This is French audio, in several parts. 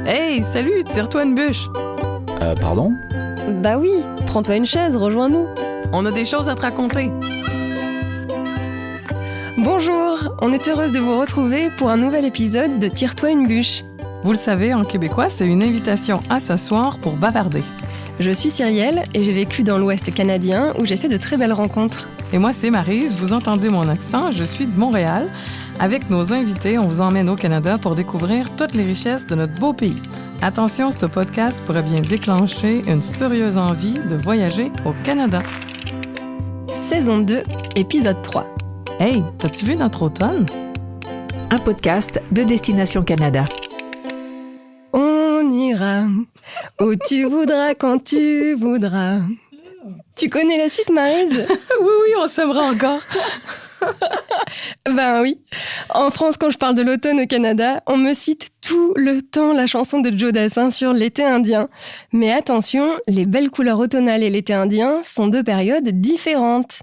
Hey, salut, tire-toi une bûche. Pardon? Bah oui, prends-toi une chaise, rejoins-nous. On a des choses à te raconter. Bonjour, on est heureuse de vous retrouver pour un nouvel épisode de Tire-toi une bûche. Vous le savez, en québécois, c'est une invitation à s'asseoir pour bavarder. Je suis Cyrielle et j'ai vécu dans l'Ouest canadien où j'ai fait de très belles rencontres. Et moi, c'est Maryse, vous entendez mon accent, je suis de Montréal. Avec nos invités, on vous emmène au Canada pour découvrir toutes les richesses de notre beau pays. Attention, ce podcast pourrait bien déclencher une furieuse envie de voyager au Canada. Saison 2, épisode 3. Hey, t'as-tu vu notre automne? Un podcast de Destination Canada. On ira où tu voudras, quand tu voudras. Tu connais la suite, Maryse? Oui, on s'aimera encore. Ben oui. En France, quand je parle de l'automne au Canada, on me cite tout le temps la chanson de Joe Dassin sur l'été indien. Mais attention, les belles couleurs automnales et l'été indien sont deux périodes différentes.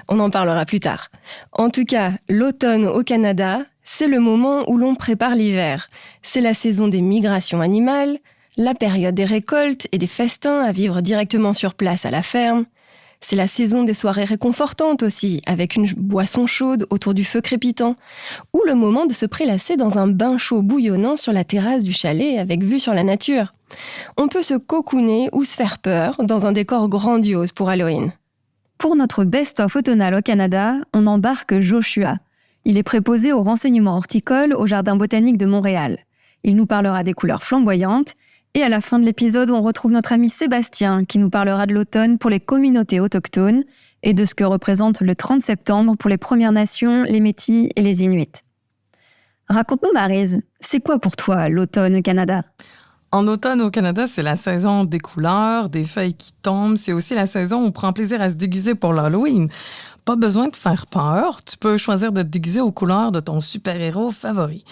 On en parlera plus tard. En tout cas, l'automne au Canada, c'est le moment où l'on prépare l'hiver. C'est la saison des migrations animales, la période des récoltes et des festins à vivre directement sur place à la ferme. C'est la saison des soirées réconfortantes aussi, avec une boisson chaude autour du feu crépitant, ou le moment de se prélasser dans un bain chaud bouillonnant sur la terrasse du chalet avec vue sur la nature. On peut se cocooner ou se faire peur dans un décor grandiose pour Halloween. Pour notre best-of automnal au Canada, on embarque Joshua. Il est préposé au renseignement horticole au Jardin botanique de Montréal. Il nous parlera des couleurs flamboyantes. Et à la fin de l'épisode, on retrouve notre ami Sébastien qui nous parlera de l'automne pour les communautés autochtones et de ce que représente le 30 septembre pour les Premières Nations, les Métis et les Inuits. Raconte-nous, Maryse, c'est quoi pour toi l'automne au Canada? En automne au Canada, c'est la saison des couleurs, des feuilles qui tombent. C'est aussi la saison où on prend plaisir à se déguiser pour l'Halloween. Pas besoin de faire peur, tu peux choisir de te déguiser aux couleurs de ton super-héros favori.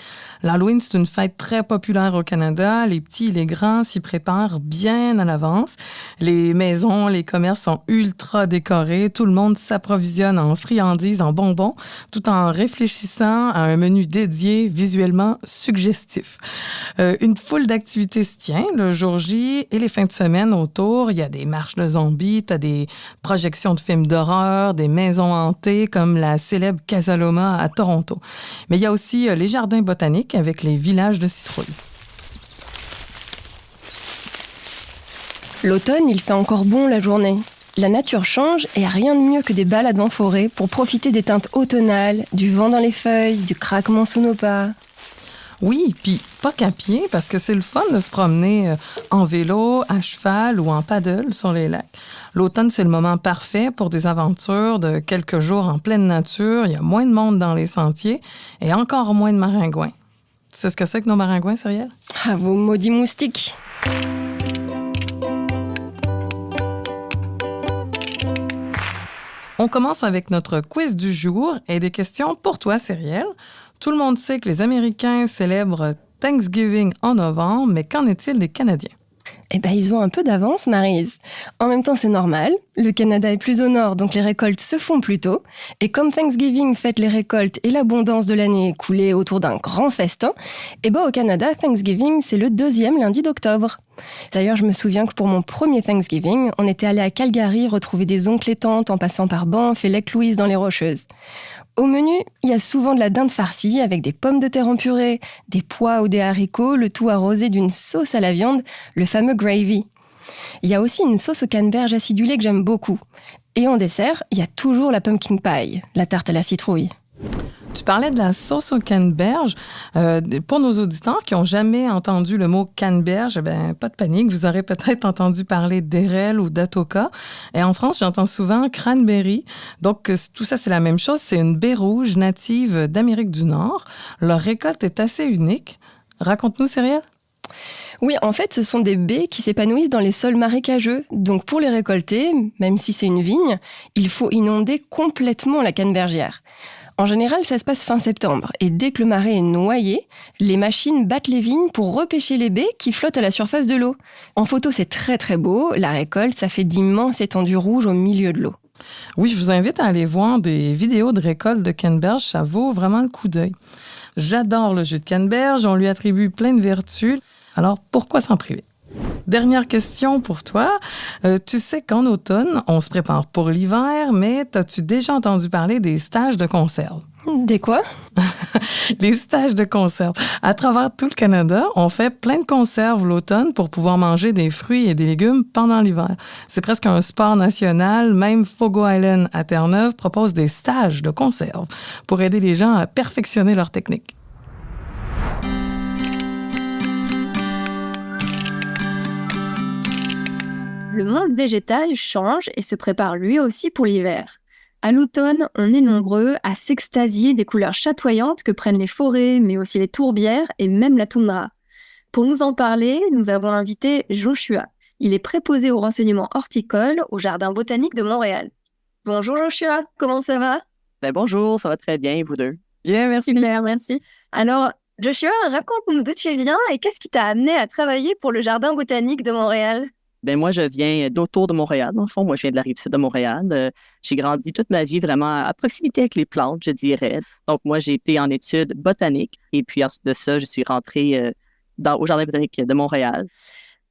L'Halloween, c'est une fête très populaire au Canada. Les petits et les grands s'y préparent bien à l'avance. Les maisons, les commerces sont ultra décorés. Tout le monde s'approvisionne en friandises, en bonbons, tout en réfléchissant à un menu dédié, visuellement suggestif. Une foule d'activités se tient le jour J et les fins de semaine autour. Il y a des marches de zombies, t'as des projections de films d'horreur, des maisons hantées comme la célèbre Casa Loma à Toronto. Mais il y a aussi les jardins botaniques avec les villages de citrouilles. L'automne, il fait encore bon la journée. La nature change et rien de mieux que des balades en forêt pour profiter des teintes automnales, du vent dans les feuilles, du craquement sous nos pas. Oui, puis pas qu'à pied, parce que c'est le fun de se promener en vélo, à cheval ou en paddle sur les lacs. L'automne, c'est le moment parfait pour des aventures de quelques jours en pleine nature. Il y a moins de monde dans les sentiers et encore moins de maringouins. Tu sais ce que c'est que nos maringouins, Cyrielle? Ah, vos maudits moustiques! On commence avec notre quiz du jour et des questions pour toi, Cyrielle. Tout le monde sait que les Américains célèbrent Thanksgiving en novembre, mais qu'en est-il des Canadiens? Eh bien, ils ont un peu d'avance, Maryse. En même temps, c'est normal. Le Canada est plus au nord, donc les récoltes se font plus tôt. Et comme Thanksgiving fête les récoltes et l'abondance de l'année écoulée autour d'un grand festin, eh bien, au Canada, Thanksgiving, c'est le 2e lundi d'octobre. D'ailleurs, je me souviens que pour mon premier Thanksgiving, on était allé à Calgary retrouver des oncles et tantes en passant par Banff et Lake-Louise dans les Rocheuses. Au menu, il y a souvent de la dinde farcie avec des pommes de terre en purée, des pois ou des haricots, le tout arrosé d'une sauce à la viande, le fameux gravy. Il y a aussi une sauce au canneberge acidulée que j'aime beaucoup. Et en dessert, il y a toujours la pumpkin pie, la tarte à la citrouille. Tu parlais de la sauce au canneberge. Pour nos auditeurs qui n'ont jamais entendu le mot canneberge, pas de panique, vous aurez peut-être entendu parler d'érel ou d'atoka. Et en France, j'entends souvent cranberry. Donc, tout ça, c'est la même chose. C'est une baie rouge native d'Amérique du Nord. Leur récolte est assez unique. Raconte-nous, Cyrielle. Oui, en fait, ce sont des baies qui s'épanouissent dans les sols marécageux. Donc, pour les récolter, même si c'est une vigne, il faut inonder complètement la cannebergière. En général, ça se passe fin septembre. Et dès que le marais est noyé, les machines battent les vignes pour repêcher les baies qui flottent à la surface de l'eau. En photo, c'est très très beau. La récolte, ça fait d'immenses étendues rouges au milieu de l'eau. Oui, je vous invite à aller voir des vidéos de récolte de canneberge. Ça vaut vraiment le coup d'œil. J'adore le jus de canneberge, on lui attribue plein de vertus. Alors, pourquoi s'en priver? Dernière question pour toi. Tu sais qu'en automne, on se prépare pour l'hiver, mais as-tu déjà entendu parler des stages de conserve? Des quoi? Les stages de conserve. À travers tout le Canada, on fait plein de conserves l'automne pour pouvoir manger des fruits et des légumes pendant l'hiver. C'est presque un sport national. Même Fogo Island à Terre-Neuve propose des stages de conserve pour aider les gens à perfectionner leur technique. Le monde végétal change et se prépare lui aussi pour l'hiver. À l'automne, on est nombreux à s'extasier des couleurs chatoyantes que prennent les forêts, mais aussi les tourbières et même la toundra. Pour nous en parler, nous avons invité Joshua. Il est préposé au renseignement horticole au Jardin botanique de Montréal. Bonjour Joshua, comment ça va? Bonjour, ça va très bien, vous deux? Bien, merci. Super, merci. Alors, Joshua, raconte-nous d'où tu viens et qu'est-ce qui t'a amené à travailler pour le Jardin botanique de Montréal? Moi, je viens d'autour de Montréal. Dans le fond, moi, je viens de la Rive-Sud de Montréal. J'ai grandi toute ma vie vraiment à proximité avec les plantes, je dirais. Donc, moi, j'ai été en études botaniques et puis ensuite de ça, je suis rentrée au Jardin botanique de Montréal.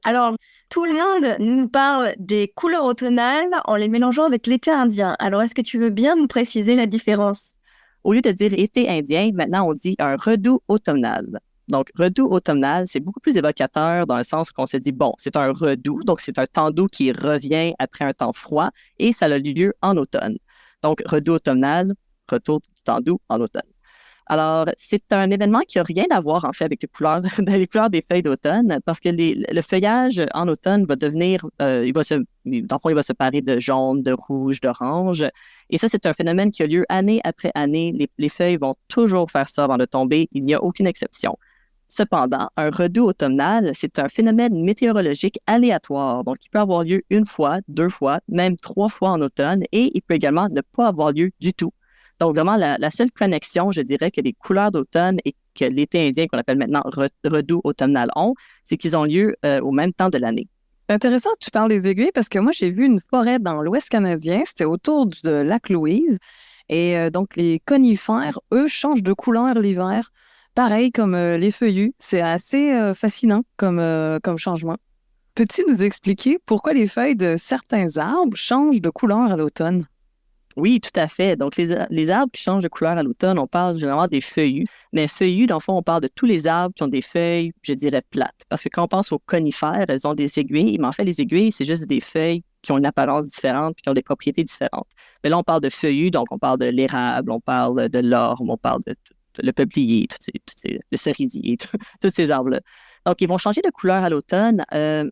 Alors, tout le monde nous parle des couleurs automnales en les mélangeant avec l'été indien. Alors, est-ce que tu veux bien nous préciser la différence? Au lieu de dire été indien, maintenant, on dit un redoux automnal. Donc, redoux automnal, c'est beaucoup plus évocateur dans le sens qu'on se dit, bon, c'est un redoux, donc c'est un temps doux qui revient après un temps froid et ça a lieu en automne. Donc, redoux automnal, retour du temps doux en automne. Alors, c'est un événement qui n'a rien à voir, en fait, avec les couleurs des feuilles d'automne parce que le feuillage en automne va devenir, il va se parer de jaune, de rouge, d'orange. Et ça, c'est un phénomène qui a lieu année après année. Les feuilles vont toujours faire ça avant de tomber. Il n'y a aucune exception. Cependant, un redoux automnal, c'est un phénomène météorologique aléatoire. Donc, il peut avoir lieu 1 fois, 2 fois, même 3 fois en automne et il peut également ne pas avoir lieu du tout. Donc, vraiment, la seule connexion, je dirais, que les couleurs d'automne et que l'été indien, qu'on appelle maintenant redoux automnal, ont, c'est qu'ils ont lieu au même temps de l'année. C'est intéressant que tu parles des aiguilles parce que moi, j'ai vu une forêt dans l'Ouest canadien. C'était autour du lac Louise. Et donc, les conifères, eux, changent de couleur l'hiver. Pareil comme les feuillus. C'est assez fascinant comme changement. Peux-tu nous expliquer pourquoi les feuilles de certains arbres changent de couleur à l'automne? Oui, tout à fait. Donc, les arbres qui changent de couleur à l'automne, on parle généralement des feuillus. Mais feuillus, dans le fond, on parle de tous les arbres qui ont des feuilles, je dirais, plates. Parce que quand on pense aux conifères, elles ont des aiguilles. Mais en fait, les aiguilles, c'est juste des feuilles qui ont une apparence différente puis qui ont des propriétés différentes. Mais là, on parle de feuillus, donc on parle de l'érable, on parle de l'orme, on parle de le peuplier, le cerisier, tous ces arbres-là. Donc, ils vont changer de couleur à l'automne.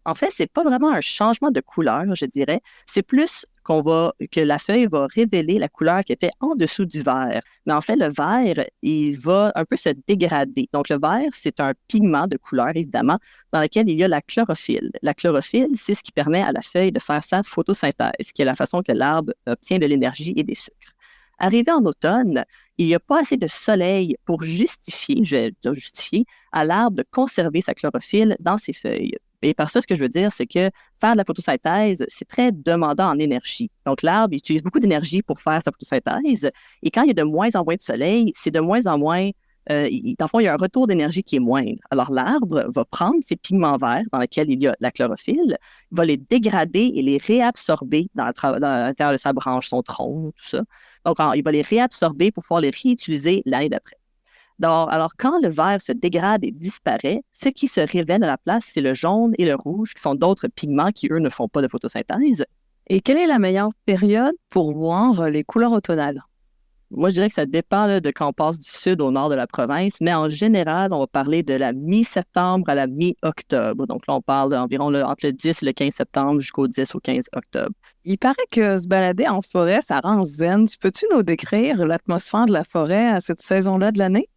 En fait, c'est pas vraiment un changement de couleur, je dirais. C'est plus que la feuille va révéler la couleur qui était en dessous du vert. Mais en fait, le vert, il va un peu se dégrader. Donc, le vert, c'est un pigment de couleur, évidemment, dans lequel il y a la chlorophylle. La chlorophylle, c'est ce qui permet à la feuille de faire sa photosynthèse, qui est la façon que l'arbre obtient de l'énergie et des sucres. Arrivé en automne, il n'y a pas assez de soleil pour justifier à l'arbre de conserver sa chlorophylle dans ses feuilles. Et par ça, ce que je veux dire, c'est que faire de la photosynthèse, c'est très demandant en énergie. Donc, l'arbre utilise beaucoup d'énergie pour faire sa photosynthèse. Et quand il y a de moins en moins de soleil, c'est de moins en moins... dans le fond, il y a un retour d'énergie qui est moindre. Alors, l'arbre va prendre ces pigments verts dans lesquels il y a la chlorophylle, va les dégrader et les réabsorber dans l'intérieur de sa branche, son tronc, tout ça. Donc, il va les réabsorber pour pouvoir les réutiliser l'année d'après. Alors, quand le vert se dégrade et disparaît, ce qui se révèle à la place, c'est le jaune et le rouge, qui sont d'autres pigments qui, eux, ne font pas de photosynthèse. Et quelle est la meilleure période pour voir les couleurs automnales? Moi, je dirais que ça dépend là, de quand on passe du sud au nord de la province, mais en général, on va parler de la mi-septembre à la mi-octobre. Donc là, on parle environ entre le 10 et le 15 septembre jusqu'au 10 au 15 octobre. Il paraît que se balader en forêt, ça rend zen. Peux-tu nous décrire l'atmosphère de la forêt à cette saison-là de l'année?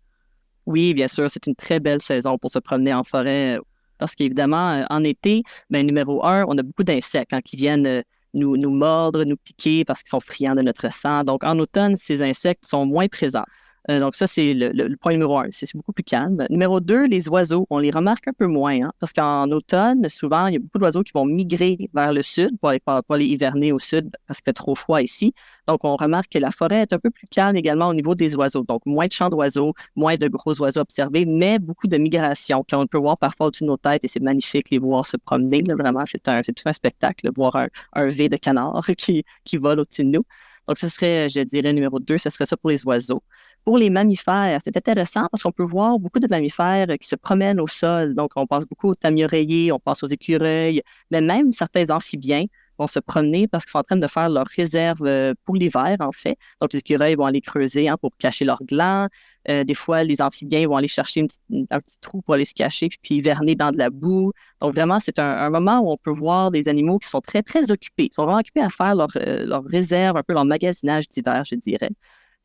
Oui, bien sûr, c'est une très belle saison pour se promener en forêt parce qu'évidemment, en été, numéro 1, on a beaucoup d'insectes qui viennent nous mordre, nous piquer parce qu'ils sont friands de notre sang. Donc, en automne, ces insectes sont moins présents. Donc ça, c'est le point numéro 1. C'est beaucoup plus calme. Numéro 2, les oiseaux. On les remarque un peu moins, hein, parce qu'en automne, souvent, il y a beaucoup d'oiseaux qui vont migrer vers le sud pour aller hiverner au sud parce qu'il fait trop froid ici. Donc, on remarque que la forêt est un peu plus calme également au niveau des oiseaux. Donc, moins de chants d'oiseaux, moins de gros oiseaux observés, mais beaucoup de migration qu'on peut voir parfois au-dessus de nos têtes et c'est magnifique les voir se promener. Là, vraiment, c'est tout un spectacle, voir un V de canard qui vole au-dessus de nous. Donc, ce serait, je dirais, numéro 2, ce serait ça pour les oiseaux. Pour les mammifères, c'est intéressant parce qu'on peut voir beaucoup de mammifères qui se promènent au sol. Donc, on pense beaucoup aux tamias rayés, on pense aux écureuils, mais même certains amphibiens vont se promener parce qu'ils sont en train de faire leur réserve pour l'hiver, en fait. Donc, les écureuils vont aller creuser pour cacher leurs glands. Des fois, les amphibiens vont aller chercher un petit trou pour aller se cacher puis hiverner dans de la boue. Donc, vraiment, c'est un moment où on peut voir des animaux qui sont très, très occupés. Ils sont vraiment occupés à faire leur réserve, un peu leur magasinage d'hiver, je dirais.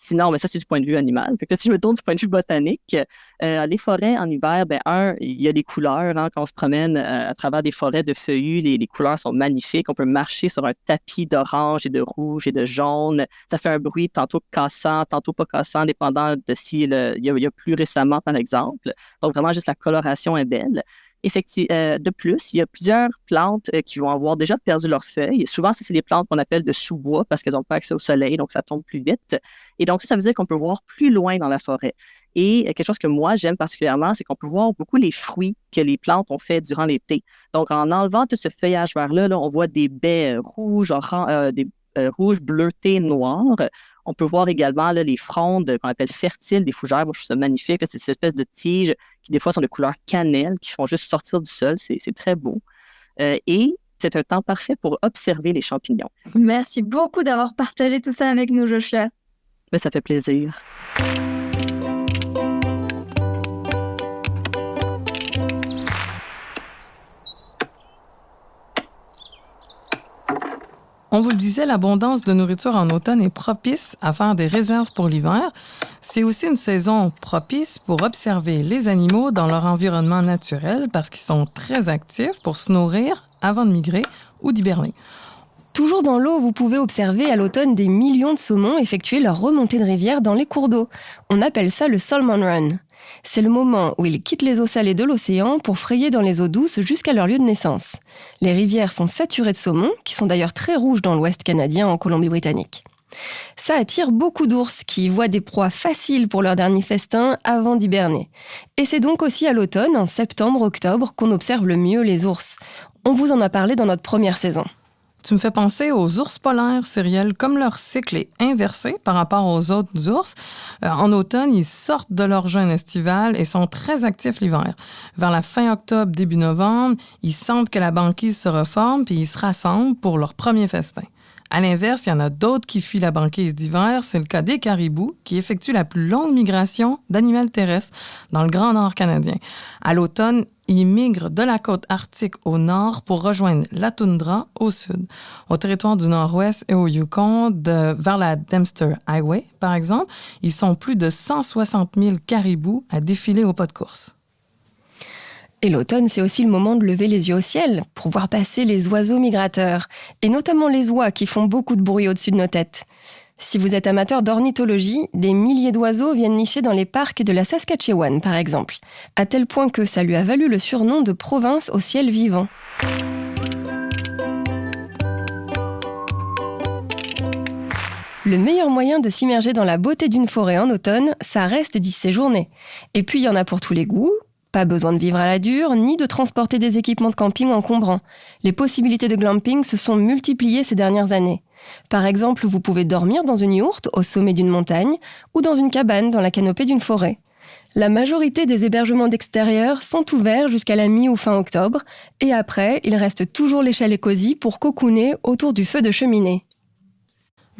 Sinon, mais ça, c'est du point de vue animal. Fait que si je me tourne du point de vue botanique, les forêts en hiver, il y a des couleurs. Hein, quand on se promène à travers des forêts de feuillus, les couleurs sont magnifiques. On peut marcher sur un tapis d'orange et de rouge et de jaune. Ça fait un bruit tantôt cassant, tantôt pas cassant, dépendant de s'il y a plus récemment, par exemple. Donc, vraiment, juste la coloration est belle. De plus, il y a plusieurs plantes qui vont avoir déjà perdu leurs feuilles. Souvent, c'est des plantes qu'on appelle de sous-bois parce qu'elles n'ont pas accès au soleil, donc ça tombe plus vite. Et donc, ça veut dire qu'on peut voir plus loin dans la forêt. Et quelque chose que moi, j'aime particulièrement, c'est qu'on peut voir beaucoup les fruits que les plantes ont fait durant l'été. Donc, en enlevant tout ce feuillage vert-là, on voit des baies rouges, rouges, bleutées, noires. On peut voir également les frondes qu'on appelle fertiles, des fougères. Moi, je trouve ça magnifique. C'est ces espèces de tiges qui, des fois, sont de couleur cannelle, qui font juste sortir du sol. C'est très beau. Et c'est un temps parfait pour observer les champignons. Merci beaucoup d'avoir partagé tout ça avec nous, Joshua. Mais ça fait plaisir. On vous le disait, l'abondance de nourriture en automne est propice à faire des réserves pour l'hiver. C'est aussi une saison propice pour observer les animaux dans leur environnement naturel parce qu'ils sont très actifs pour se nourrir avant de migrer ou d'hiberner. Toujours dans l'eau, vous pouvez observer à l'automne des millions de saumons effectuer leur remontée de rivière dans les cours d'eau. On appelle ça le Salmon Run. C'est le moment où ils quittent les eaux salées de l'océan pour frayer dans les eaux douces jusqu'à leur lieu de naissance. Les rivières sont saturées de saumons, qui sont d'ailleurs très rouges dans l'ouest canadien en Colombie-Britannique. Ça attire beaucoup d'ours qui y voient des proies faciles pour leur dernier festin avant d'hiberner. Et c'est donc aussi à l'automne, en septembre-octobre, qu'on observe le mieux les ours. On vous en a parlé dans notre première saison. Tu me fais penser aux ours polaires, Cyrielle. Comme leur cycle est inversé par rapport aux autres ours, en automne, ils sortent de leur jeûne estival et sont très actifs l'hiver. Vers la fin octobre, début novembre, ils sentent que la banquise se reforme puis ils se rassemblent pour leur premier festin. À l'inverse, il y en a d'autres qui fuient la banquise d'hiver. C'est le cas des caribous, qui effectuent la plus longue migration d'animaux terrestres dans le Grand Nord canadien. À l'automne, ils migrent de la côte arctique au nord pour rejoindre la toundra au sud. Au territoire du Nord-Ouest et au Yukon, vers la Dempster Highway, par exemple, ils sont plus de 160 000 caribous à défiler au pas de course. Et l'automne, c'est aussi le moment de lever les yeux au ciel pour voir passer les oiseaux migrateurs, et notamment les oies qui font beaucoup de bruit au-dessus de nos têtes. Si vous êtes amateur d'ornithologie, des milliers d'oiseaux viennent nicher dans les parcs de la Saskatchewan, par exemple, à tel point que ça lui a valu le surnom de province au ciel vivant. Le meilleur moyen de s'immerger dans la beauté d'une forêt en automne, ça reste d'y séjourner. Et puis il y en a pour tous les goûts. Pas besoin de vivre à la dure, ni de transporter des équipements de camping encombrants. Les possibilités de glamping se sont multipliées ces dernières années. Par exemple, vous pouvez dormir dans une yourte au sommet d'une montagne ou dans une cabane dans la canopée d'une forêt. La majorité des hébergements d'extérieur sont ouverts jusqu'à la mi- ou fin octobre, et après, il reste toujours les chalets cosy pour cocooner autour du feu de cheminée.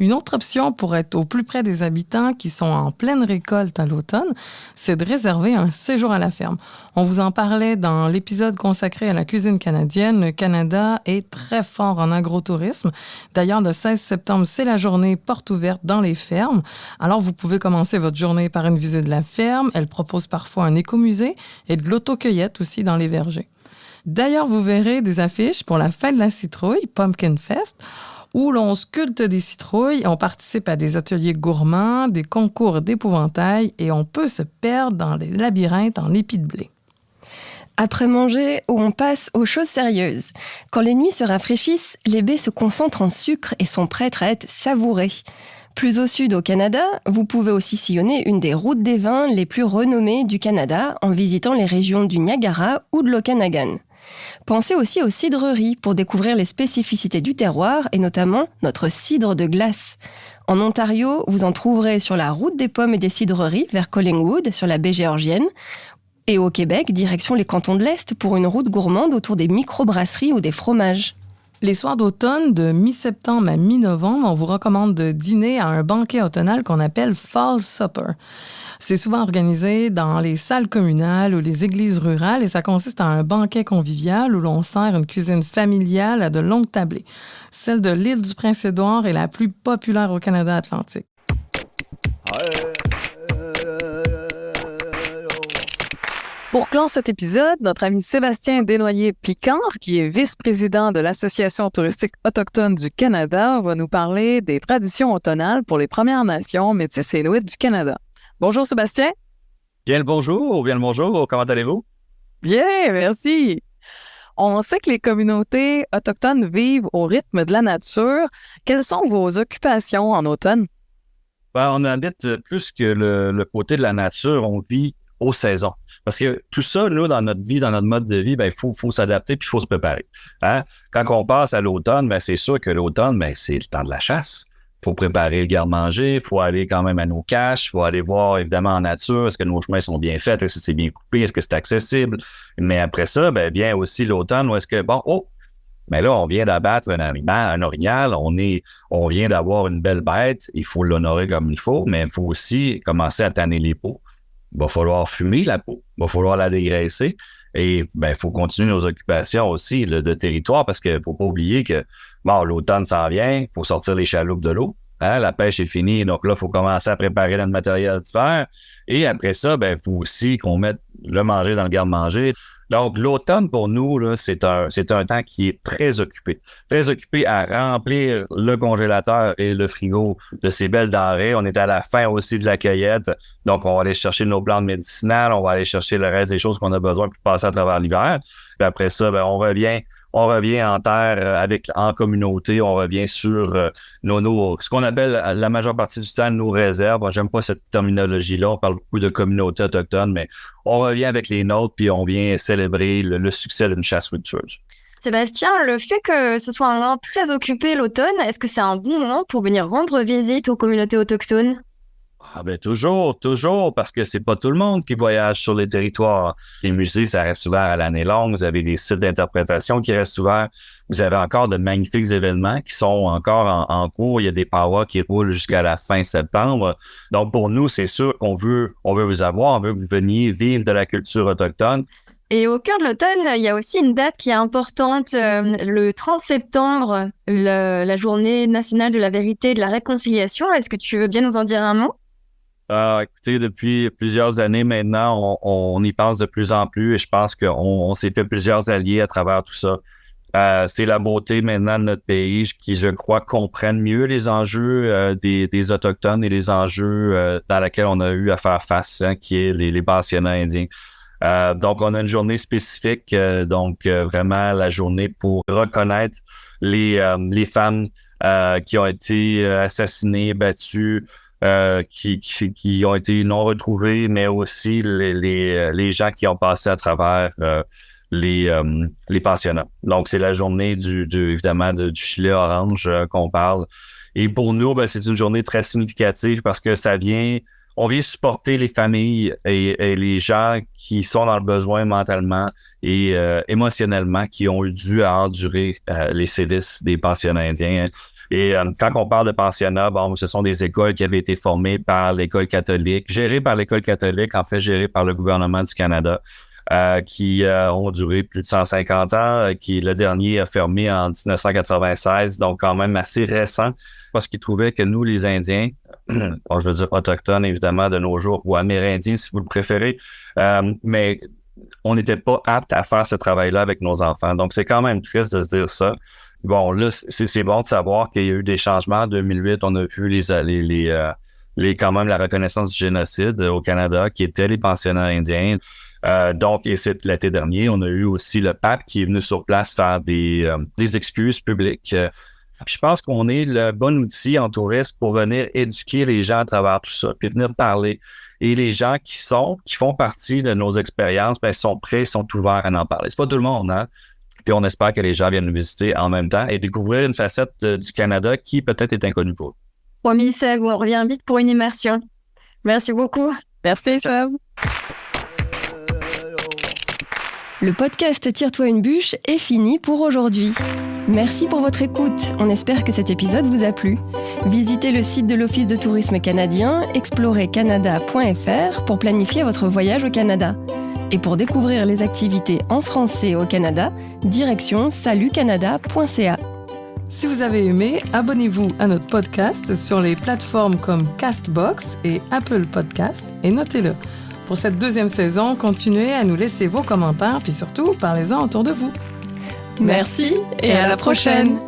Une autre option pour être au plus près des habitants qui sont en pleine récolte à l'automne, c'est de réserver un séjour à la ferme. On vous en parlait dans l'épisode consacré à la cuisine canadienne. Le Canada est très fort en agrotourisme. D'ailleurs, le 16 septembre, c'est la journée porte ouverte dans les fermes. Alors, vous pouvez commencer votre journée par une visite de la ferme. Elle propose parfois un écomusée et de l'autocueillette aussi dans les vergers. D'ailleurs, vous verrez des affiches pour la fête de la citrouille, Pumpkin Fest. où l'on sculpte des citrouilles, on participe à des ateliers gourmands, des concours d'épouvantail et on peut se perdre dans les labyrinthes en épis de blé. Après manger, on passe aux choses sérieuses. Quand les nuits se rafraîchissent, les baies se concentrent en sucre et sont prêtes à être savourées. Plus au sud, au Canada, vous pouvez aussi sillonner une des routes des vins les plus renommées du Canada en visitant les régions du Niagara ou de l'Okanagan. Pensez aussi aux cidreries pour découvrir les spécificités du terroir et notamment notre cidre de glace. En Ontario, vous en trouverez sur la route des pommes et des cidreries vers Collingwood, sur la baie Géorgienne. Et au Québec, direction les cantons de l'Est pour une route gourmande autour des microbrasseries ou des fromages. Les soirs d'automne, de mi-septembre à mi-novembre, on vous recommande de dîner à un banquet automnal qu'on appelle Fall Supper. C'est souvent organisé dans les salles communales ou les églises rurales et ça consiste en un banquet convivial où l'on sert une cuisine familiale à de longues tablées. Celle de l'île du Prince-Édouard est la plus populaire au Canada atlantique. Pour clore cet épisode, notre ami Sébastien Desnoyers-Picard, qui est vice-président de l'Association touristique autochtone du Canada, va nous parler des traditions automnales pour les Premières Nations métis et Inuits du Canada. Bonjour Sébastien. Bien le bonjour, comment allez-vous? Bien, merci. On sait que les communautés autochtones vivent au rythme de la nature. Quelles sont vos occupations en automne? On habite plus que le côté de la nature, on vit aux saisons. Parce que tout ça, nous, dans notre vie, dans notre mode de vie, il faut s'adapter puis il faut se préparer. Hein? Quand on passe à l'automne, c'est sûr que l'automne, c'est le temps de la chasse. Il faut préparer le garde-manger, il faut aller quand même à nos caches, il faut aller voir évidemment en nature, est-ce que nos chemins sont bien faits, est-ce que c'est bien coupé, est-ce que c'est accessible. Mais après ça, vient aussi l'automne où est-ce que, mais là, on vient d'abattre un animal, un orignal, on vient d'avoir une belle bête, il faut l'honorer comme il faut, mais il faut aussi commencer à tanner les peaux. Il va falloir fumer la peau, il va falloir la dégraisser et il faut continuer nos occupations aussi de territoire parce qu'il ne faut pas oublier que l'automne s'en vient, il faut sortir les chaloupes de l'eau, hein, la pêche est finie, donc là, il faut commencer à préparer notre matériel d'hiver et après ça, il faut aussi qu'on mette le manger dans le garde-manger. Donc, l'automne, pour nous, là, c'est un temps qui est très occupé à remplir le congélateur et le frigo de ces belles denrées. On est à la fin aussi de la cueillette, donc on va aller chercher nos plantes médicinales, on va aller chercher le reste des choses qu'on a besoin pour passer à travers l'hiver. Puis après ça, on revient en terre en communauté, on revient sur ce qu'on appelle la majeure partie du temps nos réserves. Moi, j'aime pas cette terminologie-là, on parle beaucoup de communautés autochtones, mais on revient avec les nôtres puis on vient célébrer le succès d'une chasse fructueuse. Sébastien, le fait que ce soit un moment très occupé l'automne, est-ce que c'est un bon moment pour venir rendre visite aux communautés autochtones? Toujours, parce que c'est pas tout le monde qui voyage sur les territoires. Les musées, ça reste ouvert à l'année longue. Vous avez des sites d'interprétation qui restent ouverts. Vous avez encore de magnifiques événements qui sont encore en cours. Il y a des powwows qui roulent jusqu'à la fin septembre. Donc, pour nous, c'est sûr qu'on veut vous avoir. On veut que vous veniez vivre de la culture autochtone. Et au cœur de l'automne, il y a aussi une date qui est importante, le 30 septembre, la journée nationale de la vérité et de la réconciliation. Est-ce que tu veux bien nous en dire un mot? Écoutez, depuis plusieurs années maintenant, on y pense de plus en plus et je pense qu'on s'est fait plusieurs alliés à travers tout ça. C'est la beauté maintenant de notre pays qui, je crois, comprennent mieux les enjeux des Autochtones et les enjeux dans lesquels on a eu à faire face, qui est les pensionnats indiens. Donc, on a une journée spécifique, vraiment la journée pour reconnaître les femmes qui ont été assassinées, battues, qui ont été non retrouvés, mais aussi les gens qui ont passé à travers les pensionnats. Donc, c'est la journée évidemment du gilet orange qu'on parle. Et pour nous, c'est une journée très significative parce que on vient supporter les familles et les gens qui sont dans le besoin mentalement et émotionnellement, qui ont eu dû à endurer les sévices des pensionnats indiens. Et quand on parle de pensionnats, ce sont des écoles qui avaient été formées par l'École catholique, gérées par l'École catholique, en fait gérées par le gouvernement du Canada, qui ont duré plus de 150 ans, qui le dernier a fermé en 1996, donc quand même assez récent, parce qu'ils trouvaient que nous, les Indiens, je veux dire autochtones évidemment de nos jours, ou amérindiens si vous le préférez, mais on n'était pas aptes à faire ce travail-là avec nos enfants. Donc c'est quand même triste de se dire ça. Bon, là, c'est bon de savoir qu'il y a eu des changements. En 2008, on a vu quand même la reconnaissance du génocide au Canada, qui étaient les pensionnats indiens. Donc, et c'est l'été dernier, on a eu aussi le pape qui est venu sur place faire des excuses publiques. Puis je pense qu'on est le bon outil en tourisme pour venir éduquer les gens à travers tout ça, puis venir parler. Et les gens qui font partie de nos expériences, ben, sont prêts, sont ouverts à en parler. C'est pas tout le monde, hein? Puis on espère que les gens viennent nous visiter en même temps et découvrir une facette du Canada qui peut-être est inconnue pour eux. Promis, Seb, on revient vite pour une immersion. Merci beaucoup. Merci, Seb. Le podcast Tire-toi une bûche est fini pour aujourd'hui. Merci pour votre écoute. On espère que cet épisode vous a plu. Visitez le site de l'Office de tourisme canadien, explorercanada.fr, pour planifier votre voyage au Canada. Et pour découvrir les activités en français au Canada, direction salutcanada.ca. Si vous avez aimé, abonnez-vous à notre podcast sur les plateformes comme Castbox et Apple Podcast et notez-le. Pour cette deuxième saison, continuez à nous laisser vos commentaires puis surtout, parlez-en autour de vous. Merci et à la prochaine.